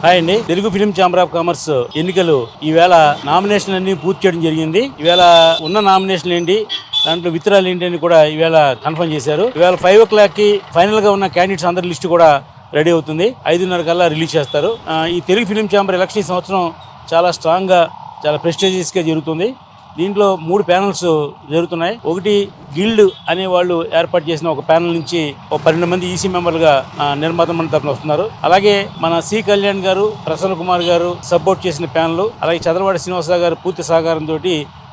Hi అండి. Telugu film chamber of commerce ఎన్నికలు ఈవేళ నామినేషన్ అన్ని పూర్తి చేయడం జరిగింది. ఈవేళ ఉన్న నామినేషన్లు ఏంటి, దాంట్లో విత్డ్రాలు ఏంటి అని కూడా ఈవేళ కన్ఫర్మ్ చేశారు. ఈవేళ 5 o'clock కి ఫైనల్ గా ఉన్న క్యాండిడేట్స్ అందరి లిస్టు కూడా రెడీ అవుతుంది. 5:30 కల్లా రిలీజ్ చేస్తారు. ఈ తెలుగు ఫిలిం ఛాంబర్ ఎలక్షన్ ఈ సంవత్సరం చాలా స్ట్రాంగ్ గా, చాలా ప్రెస్టీజియస్ గా జరుగుతుంది. దీంట్లో 3 ప్యానల్స్ జరుగుతున్నాయి. ఒకటి గిల్డ్ అనే వాళ్ళు ఏర్పాటు చేసిన ఒక ప్యానల్ నుంచి ఒక 12 మంది ఈసీ మెంబర్లుగా నిర్మాత మండలి తరఫున వస్తున్నారు. అలాగే మన సి కళ్యాణ్ గారు, ప్రసన్న కుమార్ గారు సపోర్ట్ చేసిన ప్యానల్, అలాగే చంద్రబాబు శ్రీనివాసరావు గారు పూర్తి సహకారంతో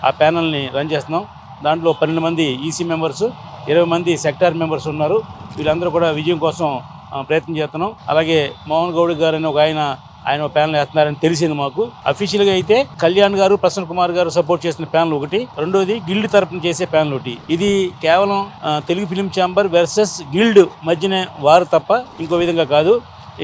ఆ ప్యానల్ని రన్ చేస్తున్నాం. దాంట్లో 12 మంది ఈసీ మెంబర్స్, 20 మంది సెక్టార్ మెంబర్స్ ఉన్నారు. వీళ్ళందరూ కూడా విజయం కోసం ప్రయత్నం చేస్తున్నాం. అలాగే మోహన్ గౌడ్ గారు అని ఒక ఆయన ప్యానల్ వేస్తున్నారని తెలిసింది మాకు. అఫీషియల్ గా అయితే కళ్యాణ్ గారు, ప్రసన్న కుమార్ గారు సపోర్ట్ చేసిన ప్యానల్ ఒకటి, రెండోది గిల్డ్ తరపున చేసే ప్యానల్ ఒకటి. ఇది కేవలం Telugu film chamber versus guild మధ్యనే వారు తప్ప ఇంకో విధంగా కాదు.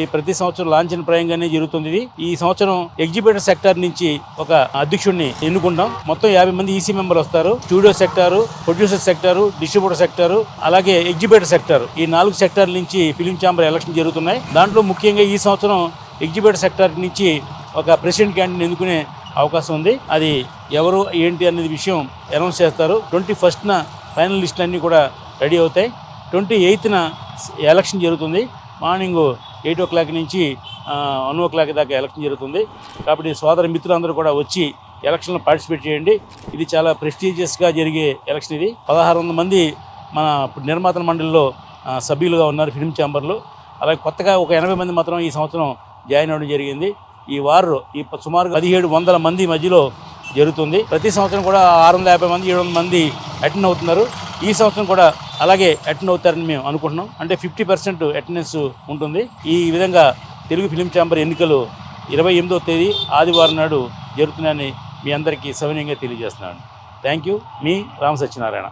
ఈ ప్రతి సంవత్సరం లాంఛనప్రాయంగానే జరుగుతుంది. ఇది ఈ సంవత్సరం ఎగ్జిబిటర్ సెక్టార్ నుంచి ఒక అధ్యక్షుడిని ఎన్నుకుంటాం. మొత్తం 50 మంది ఈసీ మెంబర్ వస్తారు. Studio sector, producer sector, distributor sector, అలాగే ఎగ్జిబిటర్ సెక్టార్, ఈ 4 సెక్టార్ నుంచి ఫిలిం ఛాంబర్ ఎలక్షన్ జరుగుతున్నాయి. దాంట్లో ముఖ్యంగా ఈ సంవత్సరం ఎగ్జిబిటర్ సెక్టార్ నుంచి ఒక ప్రెసిడెంట్ క్యాండిడేట్ ఎన్నుకునే అవకాశం ఉంది. అది ఎవరు ఏంటి అనేది విషయం అనౌన్స్ చేస్తారు. 21న ఫైనల్ లిస్టులు అన్నీ కూడా రెడీ అవుతాయి. 28న ఎలక్షన్ జరుగుతుంది. మార్నింగ్ 8 o'clock నుంచి 1 o'clock దాకా ఎలక్షన్ జరుగుతుంది. కాబట్టి సోదర మిత్రులందరూ కూడా వచ్చి ఎలక్షన్లో పార్టిసిపేట్ చేయండి. ఇది చాలా ప్రెస్టీజియస్గా జరిగే ఎలక్షన్. ఇది 1600 మంది మన నిర్మాతల మండలిలో సభ్యులుగా ఉన్నారు ఫిలిం ఛాంబర్లో. అలాగే కొత్తగా ఒక 80 మంది మాత్రం ఈ సంవత్సరం జాయిన్ అవ్వడం జరిగింది. ఈ వారు సుమారుగా 1700 మంది మధ్యలో జరుగుతుంది. ప్రతి సంవత్సరం కూడా 650 మంది 700 మంది అటెండ్ అవుతున్నారు. ఈ సంవత్సరం కూడా అలాగే అటెండ్ అవుతారని మేము అనుకుంటున్నాం. అంటే 50% అటెండెన్స్ ఉంటుంది. ఈ విధంగా తెలుగు ఫిలిం ఛాంబర్ ఎన్నికలు 28వ తేదీ ఆదివారం నాడు జరుగుతున్నాయని మీ అందరికీ సవినయంగా తెలియజేస్తున్నాను. Thank you. Me Rama Satyanarayana.